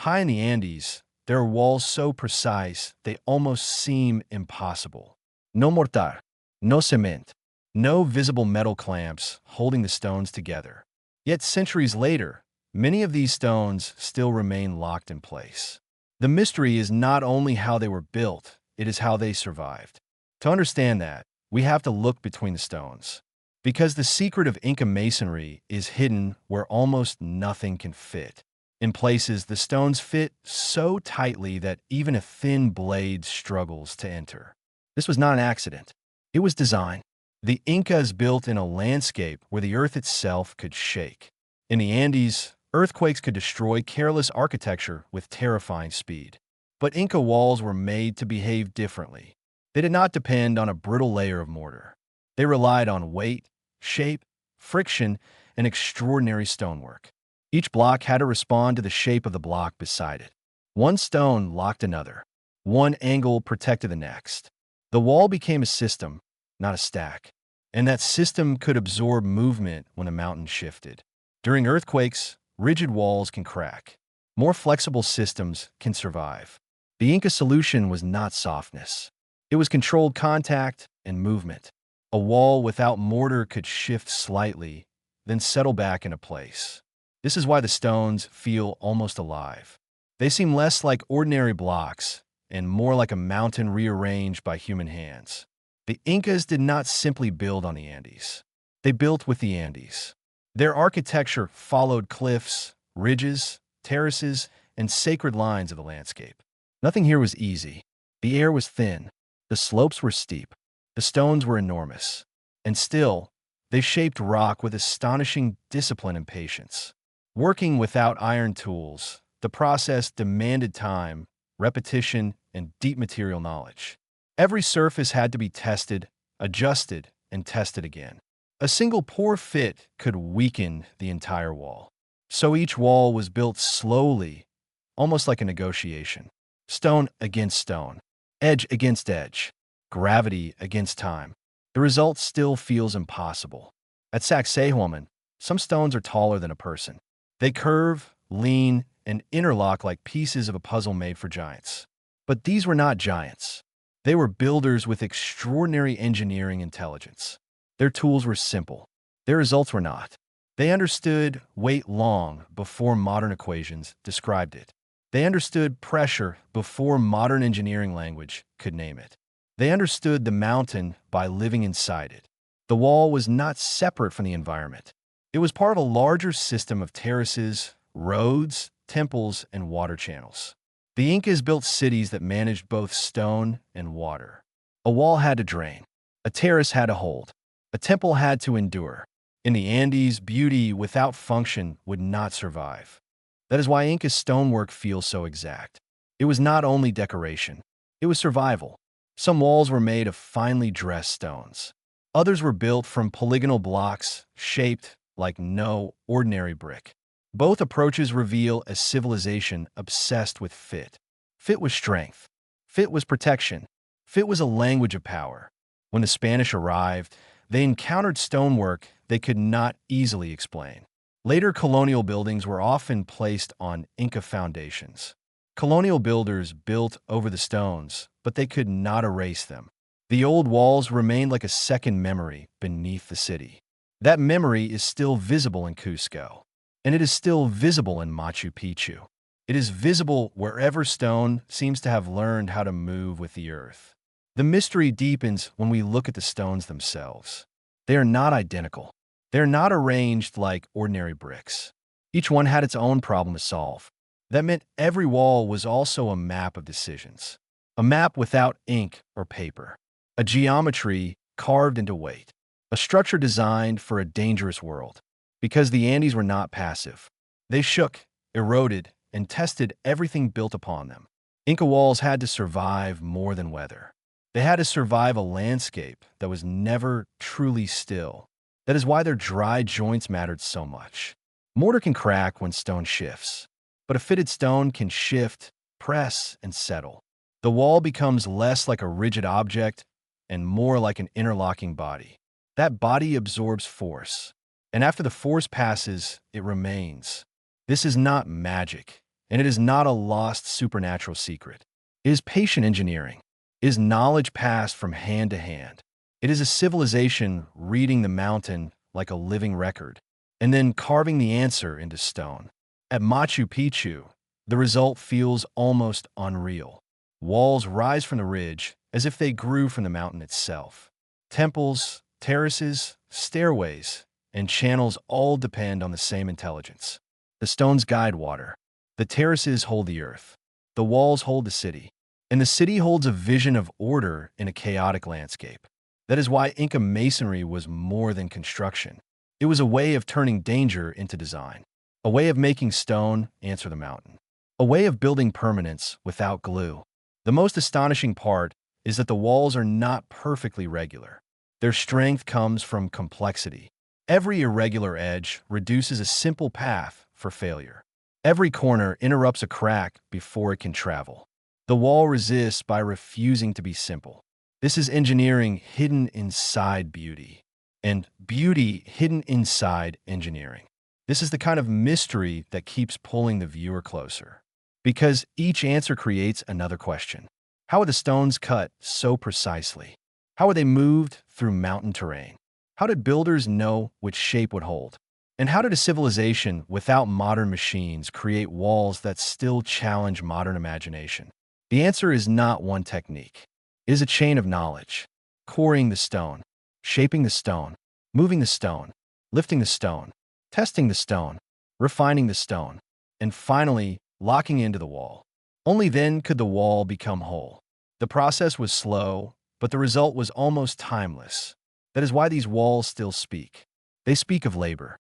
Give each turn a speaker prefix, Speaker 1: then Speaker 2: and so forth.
Speaker 1: High in the Andes, there are walls so precise they almost seem impossible. No mortar, no cement, no visible metal clamps holding the stones together. Yet centuries later, many of these stones still remain locked in place. The mystery is not only how they were built, it is how they survived. To understand that, we have to look between the stones. Because the secret of Inca masonry is hidden where almost nothing can fit. In places, the stones fit so tightly that even a thin blade struggles to enter. This was not an accident. It was design. The Incas built in a landscape where the earth itself could shake. In the Andes, earthquakes could destroy careless architecture with terrifying speed. But Inca walls were made to behave differently. They did not depend on a brittle layer of mortar. They relied on weight, shape, friction, and extraordinary stonework. Each block had to respond to the shape of the block beside it. One stone locked another. One angle protected the next. The wall became a system, not a stack. And that system could absorb movement when the mountain shifted. During earthquakes, rigid walls can crack. More flexible systems can survive. The Inca solution was not softness. It was controlled contact and movement. A wall without mortar could shift slightly, then settle back into place. This is why the stones feel almost alive. They seem less like ordinary blocks and more like a mountain rearranged by human hands. The Incas did not simply build on the Andes. They built with the Andes. Their architecture followed cliffs, ridges, terraces, and sacred lines of the landscape. Nothing here was easy. The air was thin. The slopes were steep. The stones were enormous. And still, they shaped rock with astonishing discipline and patience. Working without iron tools, the process demanded time, repetition, and deep material knowledge. Every surface had to be tested, adjusted, and tested again. A single poor fit could weaken the entire wall. So each wall was built slowly, almost like a negotiation. Stone against stone, edge against edge, gravity against time. The result still feels impossible. At Sacsayhuamán, some stones are taller than a person. They curve, lean, and interlock like pieces of a puzzle made for giants. But these were not giants. They were builders with extraordinary engineering intelligence. Their tools were simple. Their results were not. They understood weight long before modern equations described it. They understood pressure before modern engineering language could name it. They understood the mountain by living inside it. The wall was not separate from the environment. It was part of a larger system of terraces, roads, temples, and water channels. The Incas built cities that managed both stone and water. A wall had to drain. A terrace had to hold. A temple had to endure. In the Andes, beauty without function would not survive. That is why Inca's stonework feels so exact. It was not only decoration. It was survival. Some walls were made of finely dressed stones. Others were built from polygonal blocks, shaped like no ordinary brick. Both approaches reveal a civilization obsessed with fit. Fit was strength. Fit was protection. Fit was a language of power. When the Spanish arrived, they encountered stonework they could not easily explain. Later colonial buildings were often placed on Inca foundations. Colonial builders built over the stones, but they could not erase them. The old walls remained like a second memory beneath the city. That memory is still visible in Cusco, and it is still visible in Machu Picchu. It is visible wherever stone seems to have learned how to move with the earth. The mystery deepens when we look at the stones themselves. They are not identical. They are not arranged like ordinary bricks. Each one had its own problem to solve. That meant every wall was also a map of decisions. A map without ink or paper. A geometry carved into weight. A structure designed for a dangerous world. Because the Andes were not passive. They shook, eroded, and tested everything built upon them. Inca walls had to survive more than weather. They had to survive a landscape that was never truly still. That is why their dry joints mattered so much. Mortar can crack when stone shifts, but a fitted stone can shift, press, and settle. The wall becomes less like a rigid object and more like an interlocking body. That body absorbs force, and after the force passes, it remains. This is not magic, And it is not a lost supernatural secret. It is patient engineering. It is knowledge passed from hand to hand. It is a civilization reading the mountain like a living record, and then carving the answer into stone. At Machu Picchu, the result feels almost unreal. Walls rise from the ridge as if they grew from the mountain itself. Temples, terraces, stairways, and channels all depend on the same intelligence. The stones guide water. The terraces hold the earth. The walls hold the city. And the city holds a vision of order in a chaotic landscape. That is why Inca masonry was more than construction. It was a way of turning danger into design. A way of making stone answer the mountain. A way of building permanence without glue. The most astonishing part is that the walls are not perfectly regular. Their strength comes from complexity. Every irregular edge reduces a simple path for failure. Every corner interrupts a crack before it can travel. The wall resists by refusing to be simple. This is engineering hidden inside beauty, and beauty hidden inside engineering. This is the kind of mystery that keeps pulling the viewer closer. Because each answer creates another question. How are the stones cut so precisely? How are they moved through mountain terrain? How did builders know which shape would hold? And how did a civilization without modern machines create walls that still challenge modern imagination? The answer is not one technique. It is a chain of knowledge. Quarrying the stone, shaping the stone, moving the stone, lifting the stone, testing the stone, refining the stone, and finally, locking into the wall. Only then could the wall become whole. The process was slow, but the result was almost timeless. That is why these walls still speak. They speak of labor.